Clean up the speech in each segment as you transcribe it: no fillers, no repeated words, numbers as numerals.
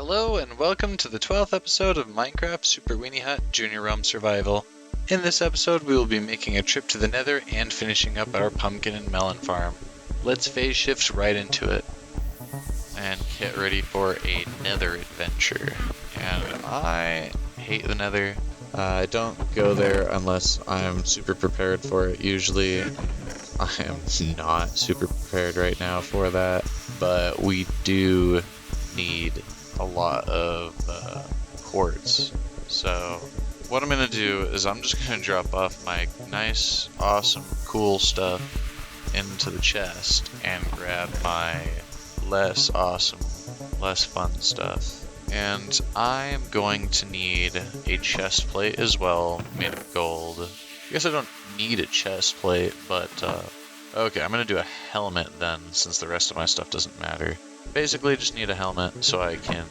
Hello and welcome to the 12th episode of Minecraft Super Weenie Hut Junior Realm Survival. In this episode we will be making a trip to the nether and finishing up our pumpkin and melon farm. Let's phase shift right into it. And get ready for a nether adventure. And I hate the nether. I don't go there unless I'm super prepared for it. Usually I am not super prepared right now for that, but we do need a lot of quartz. So what I'm gonna do is I'm just gonna drop off my nice, awesome, cool stuff into the chest and grab my less awesome, less fun stuff. And I'm going to need a chest plate as well, made of gold. I guess I don't need a chest plate, but okay, I'm gonna do a helmet then, since the rest of my stuff doesn't matter. Basically, just need a helmet so I can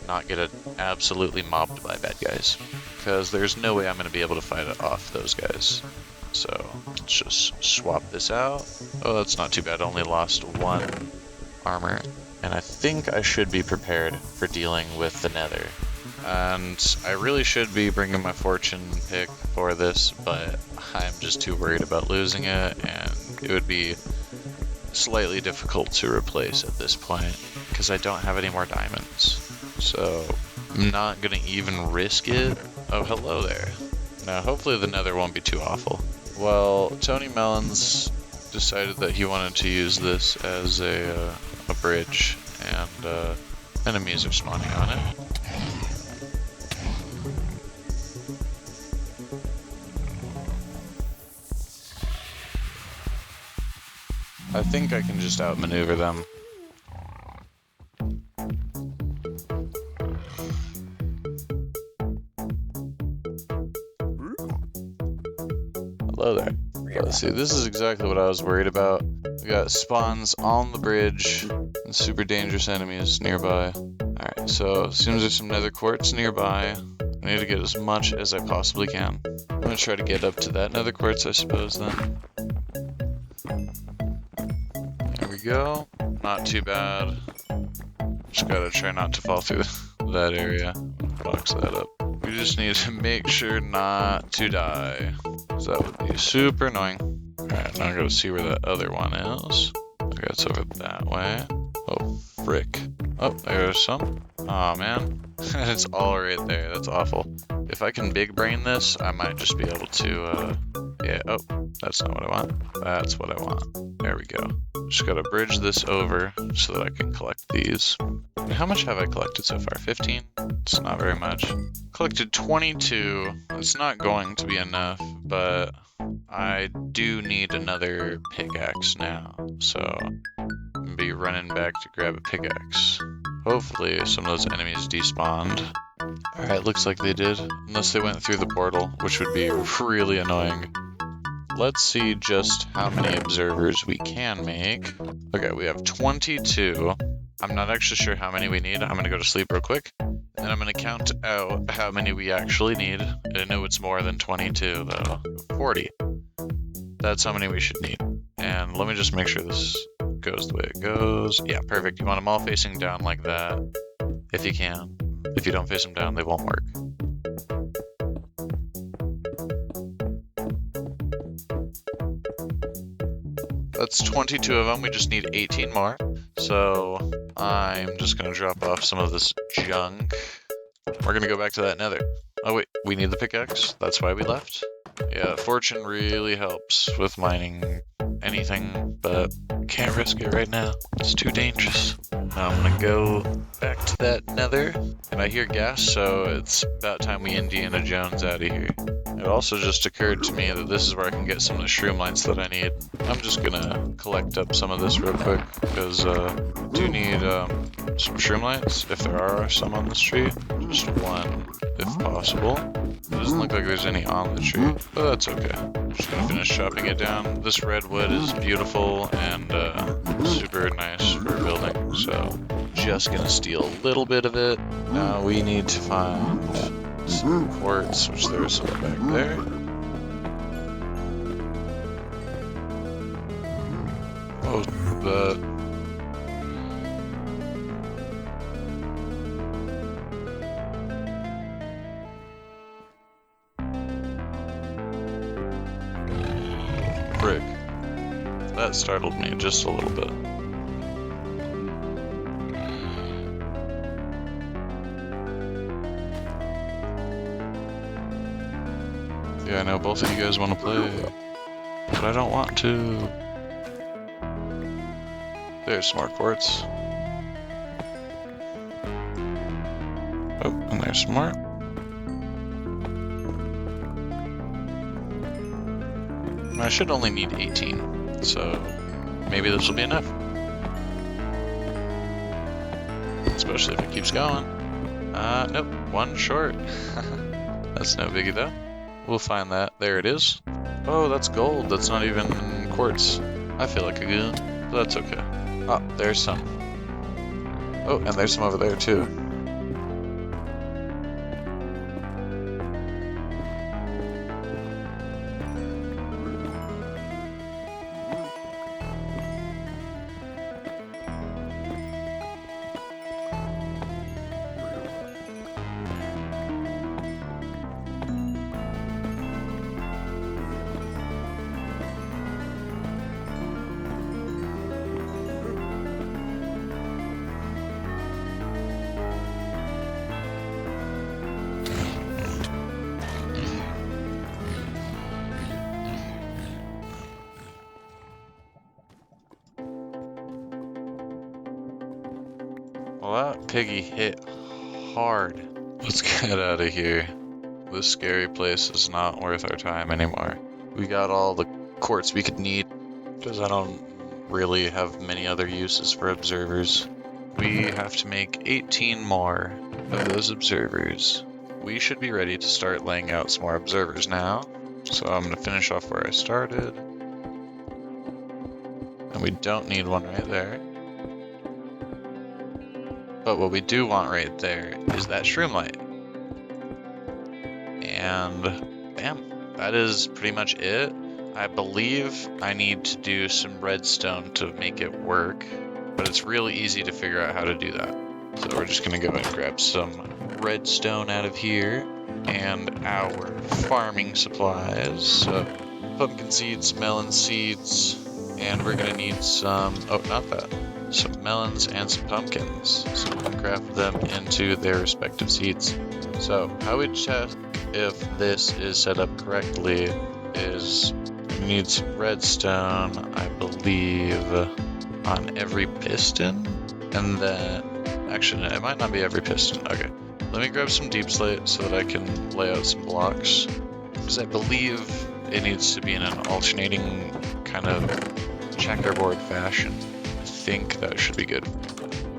not get absolutely mobbed by bad guys. Because there's no way I'm going to be able to fight off those guys. So, let's just swap this out. Oh, that's not too bad. I only lost one armor. And I think I should be prepared for dealing with the nether. And I really should be bringing my fortune pick for this, but I'm just too worried about losing it, and it would be slightly difficult to replace at this point because I don't have any more diamonds. So I'm not gonna even risk it. Oh, hello there. Now hopefully the nether won't be too awful. Well, Tony Melons decided that he wanted to use this as a bridge, and enemies are spawning on it. I think I can just outmaneuver them. Hello there. Let's see, this is exactly what I was worried about. We got spawns on the bridge and super dangerous enemies nearby. Alright, so as soon as there's some nether quartz nearby, I need to get as much as I possibly can. I'm gonna try to get up to that nether quartz, I suppose, then. Go. Not too bad. Just gotta try not to fall through that area. Box that up. We just need to make sure not to die, because that would be super annoying. Alright, now I gotta see where that other one is. Okay, it's over that way. Oh, frick. Oh, there's some. Aw, man. It's all right there. That's awful. If I can big brain this, I might just be able to, yeah, oh, that's not what I want. That's what I want. There we go. Just gotta bridge this over so that I can collect these. How much have I collected so far? 15? It's not very much. Collected 22. It's not going to be enough, but I do need another pickaxe now, so I'll be running back to grab a pickaxe. Hopefully some of those enemies despawned. Alright, looks like they did. Unless they went through the portal, which would be really annoying. Let's see just how many observers we can make. Okay, we have 22. I'm not actually sure how many we need. I'm gonna go to sleep real quick. And I'm gonna count out how many we actually need. I know it's more than 22 though. 40. That's how many we should need. And let me just make sure this goes the way it goes. Yeah, perfect. You want them all facing down like that, if you can. If you don't face them down, they won't work. That's 22 of them. We just need 18 more. So I'm just going to drop off some of this junk. We're going to go back to that nether. Oh wait, we need the pickaxe. That's why we left. Yeah, fortune really helps with mining anything, but can't risk it right now. It's too dangerous. Now I'm going to go back to that nether. And I hear gas, so it's about time we Indiana Jones out of here. It also just occurred to me that this is where I can get some of the shroom lights that I need. I'm just gonna collect up some of this real quick, because I do need some shroom lights, if there are some on this tree. Just one, if possible. It doesn't look like there's any on the tree, but that's okay. I'm just gonna finish chopping it down. This redwood is beautiful and super nice for building, so just gonna steal a little bit of it. Now we need to find some quartz, which there is some back there. Oh, That startled me just a little bit. Yeah, I know both of you guys want to play, but I don't want to. There's some more quartz. Oh, and there's some more. I should only need 18, so maybe this will be enough. Especially if it keeps going. Nope, one short. That's no biggie though. We'll find that. There it is. Oh, that's gold. That's not even quartz. I feel like a goon, but that's okay. Oh, there's some. Oh, and there's some over there too. Well, that piggy hit hard. Let's get out of here. This scary place is not worth our time anymore. We got all the quartz we could need, because I don't really have many other uses for observers. We have to make 18 more of those observers. We should be ready to start laying out some more observers now. So I'm going to finish off where I started. And we don't need one right there. But what we do want right there is that shroom light. And bam, that is pretty much it. I believe I need to do some redstone to make it work, but it's really easy to figure out how to do that. So we're just gonna go and grab some redstone out of here and our farming supplies. So pumpkin seeds, melon seeds, and we're gonna need some, oh, not that. Some melons and some pumpkins, so we can craft them into their respective seeds. So how we check if this is set up correctly is we need some redstone, I believe, on every piston, and then, actually it might not be every piston. Okay, let me grab some deep slate so that I can lay out some blocks, because I believe it needs to be in an alternating kind of checkerboard fashion. I think that should be good.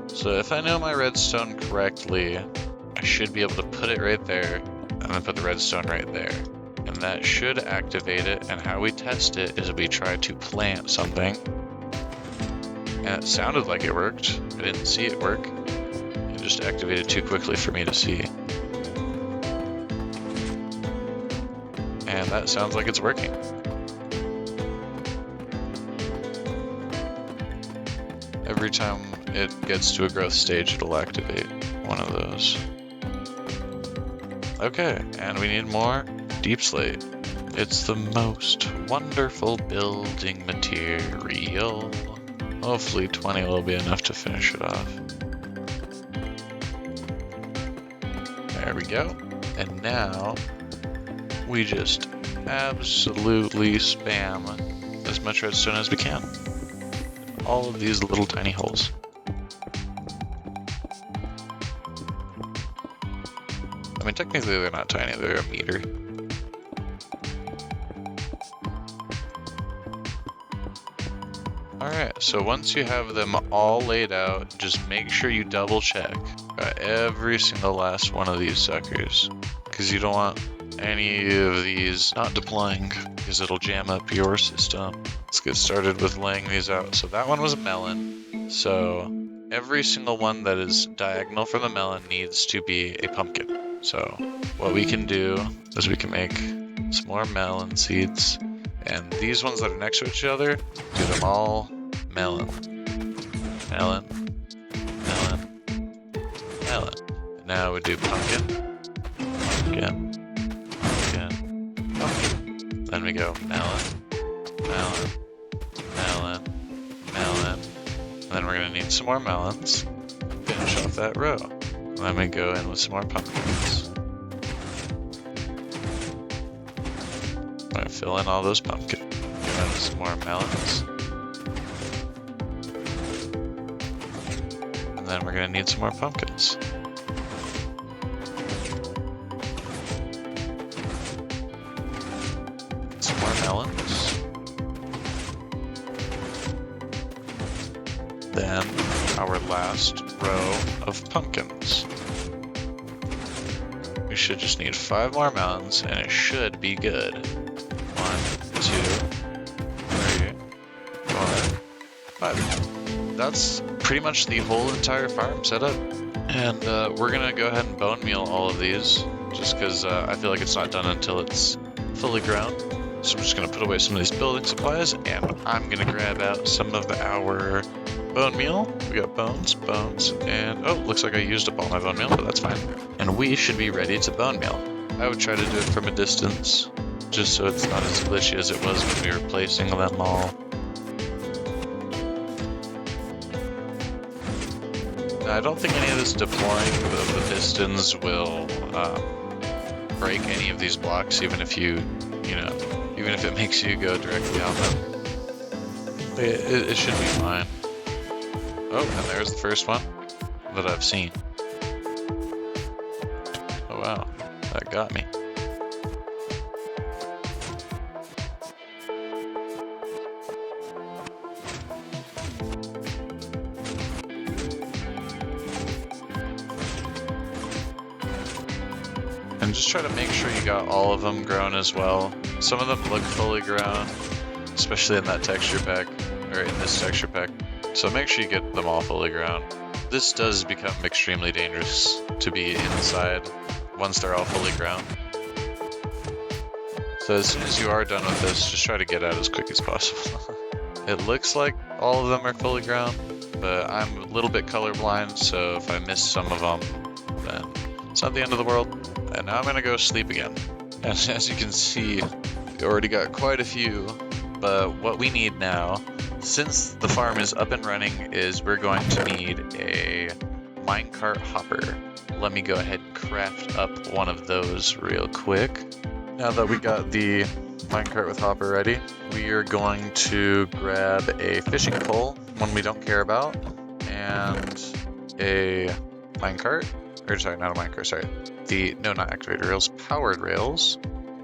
So if I know my redstone correctly, I should be able to put it right there, and then put the redstone right there. And that should activate it, and how we test it is we try to plant something. And it sounded like it worked. I didn't see it work. It just activated too quickly for me to see. And that sounds like it's working. Every time it gets to a growth stage, it'll activate one of those. Okay, and we need more deep slate. It's the most wonderful building material. Hopefully 20 will be enough to finish it off. There we go. And now we just absolutely spam as much redstone as we can. All of these little tiny holes. I mean, technically they're not tiny, they're a meter. Alright, so once you have them all laid out, just make sure you double check every single last one of these suckers, because you don't want any of these not deploying, because it'll jam up your system. Let's get started with laying these out. So that one was a melon, so every single one that is diagonal from the melon needs to be a pumpkin. So what we can do is we can make some more melon seeds, and these ones that are next to each other, do them all melon, melon, melon, melon. And now we do pumpkin, pumpkin, pumpkin, pumpkin. Then we go melon, melon, melon, then we're gonna need some more melons. Finish off that row. And then we go in with some more pumpkins. I'm gonna fill in all those pumpkins. Go in with some more melons. And then we're gonna need some more pumpkins. Some more melons. Then our last row of pumpkins. We should just need 5 more melons and it should be good. 1, 2, 3, 4, 5. That's pretty much the whole entire farm setup. And we're gonna go ahead and bone meal all of these just because I feel like it's not done until it's fully grown. So I'm just gonna put away some of these building supplies and I'm gonna grab out some of our bone meal. We got bones, and oh, looks like I used up all my bone meal, but that's fine. And we should be ready to bone meal. I would try to do it from a distance, just so it's not as glitchy as it was when we were placing them all. Now, I don't think any of this deploying the pistons will break any of these blocks, even if even if it makes you go directly on them. It should be fine. Oh, and there's the first one that I've seen. Oh wow, that got me. And just try to make sure you got all of them grown as well. Some of them look fully grown, especially in that texture pack, or in this texture pack. So make sure you get them all fully grown. This does become extremely dangerous to be inside once they're all fully grown. So as soon as you are done with this, just try to get out as quick as possible. It looks like all of them are fully grown, but I'm a little bit colorblind, so if I miss some of them, then it's not the end of the world. And now I'm gonna go sleep again. And as you can see, we already got quite a few, but what we need now, since the farm is up and running, is we're going to need a minecart hopper. Let me go ahead and craft up one of those real quick. Now that we got the minecart with hopper ready, we are going to grab a fishing pole, one we don't care about, and a minecart, or sorry, not a minecart, sorry. Not activated rails, powered rails,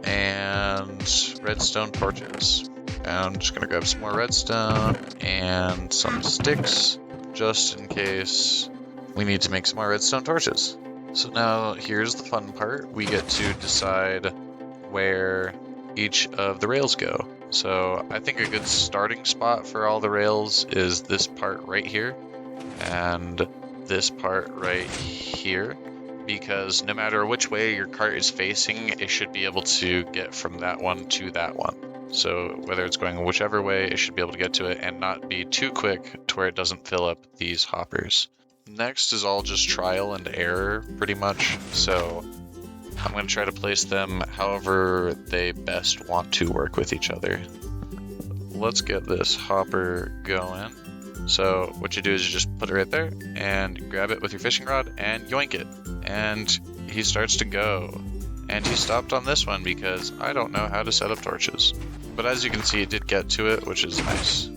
and redstone torches. And I'm just gonna grab some more redstone and some sticks, just in case we need to make some more redstone torches. So now here's the fun part. We get to decide where each of the rails go. So I think a good starting spot for all the rails is this part right here and this part right here, because no matter which way your cart is facing, it should be able to get from that one to that one. So whether it's going whichever way, it should be able to get to it and not be too quick to where it doesn't fill up these hoppers. Next is all just trial and error, pretty much. So I'm going to try to place them however they best want to work with each other. Let's get this hopper going. So what you do is you just put it right there and grab it with your fishing rod and yoink it. And he starts to go. And he stopped on this one because I don't know how to set up torches. But as you can see, it did get to it, which is nice.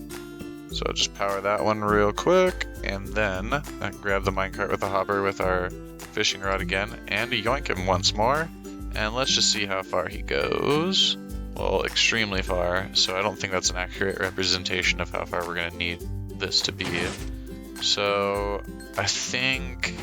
So I'll just power that one real quick, and then grab the minecart with the hopper with our fishing rod again, and yoink him once more. And let's just see how far he goes. Well, extremely far, so I don't think that's an accurate representation of how far we're gonna need this to be. So I think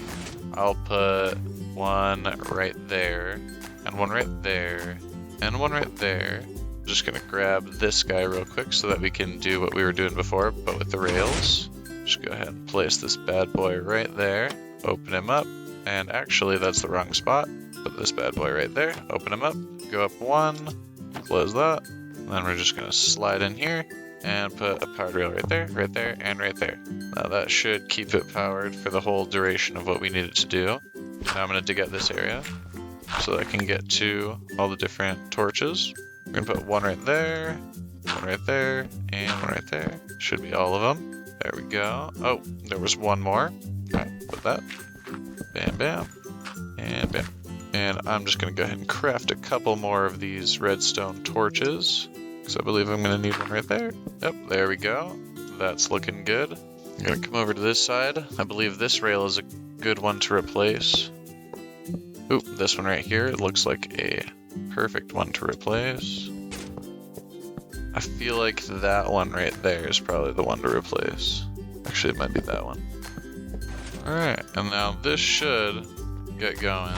I'll put one right there, and one right there, and one right there. I'm just gonna grab this guy real quick so that we can do what we were doing before, but with the rails. Just go ahead and place this bad boy right there, open him up, and actually that's the wrong spot. Put this bad boy right there, open him up, go up one, close that, and then we're just gonna slide in here and put a powered rail right there, and right there. Now that should keep it powered for the whole duration of what we need it to do. Now I'm gonna dig out this area so that I can get to all the different torches. We're gonna put one right there, and one right there. Should be all of them. There we go. Oh, there was one more. Alright, put that. Bam, bam. And bam. And I'm just going to go ahead and craft a couple more of these redstone torches. Because I believe I'm going to need one right there. Yep, there we go. That's looking good. I'm going to come over to this side. I believe this rail is a good one to replace. Oop, this one right here. It looks like a perfect one to replace. I feel like that one right there is probably the one to replace. Actually, it might be that one. Alright, and now this should get going.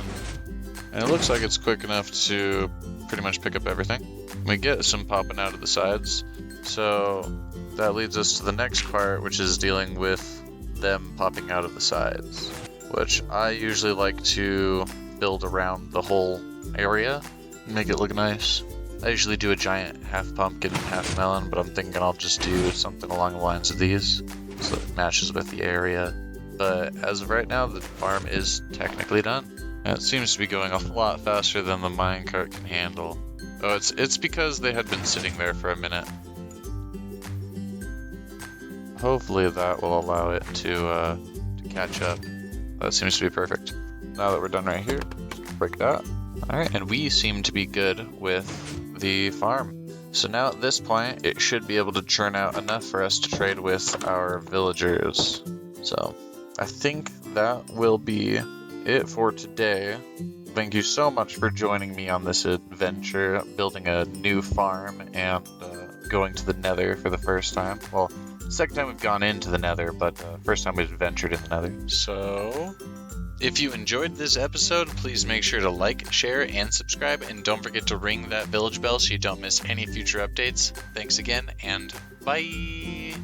And it looks like it's quick enough to pretty much pick up everything. We get some popping out of the sides. So that leads us to the next part, which is dealing with them popping out of the sides. Which I usually like to build around the whole area, make it look nice. I usually do a giant half pumpkin and half melon, but I'm thinking I'll just do something along the lines of these, so it matches with the area. But as of right now, the farm is technically done. And it seems to be going a lot faster than the minecart can handle. Oh, it's because they had been sitting there for a minute. Hopefully that will allow it to catch up. That seems to be perfect. Now that we're done right here, just break that. Alright, and we seem to be good with the farm. So now at this point, it should be able to churn out enough for us to trade with our villagers. So I think that will be it for today. Thank you so much for joining me on this adventure, building a new farm and going to the nether for the first time. Well, second time we've gone into the nether, but first time we've ventured in the nether. So if you enjoyed this episode, please make sure to like, share, and subscribe, and don't forget to ring that village bell so you don't miss any future updates. Thanks again, and bye!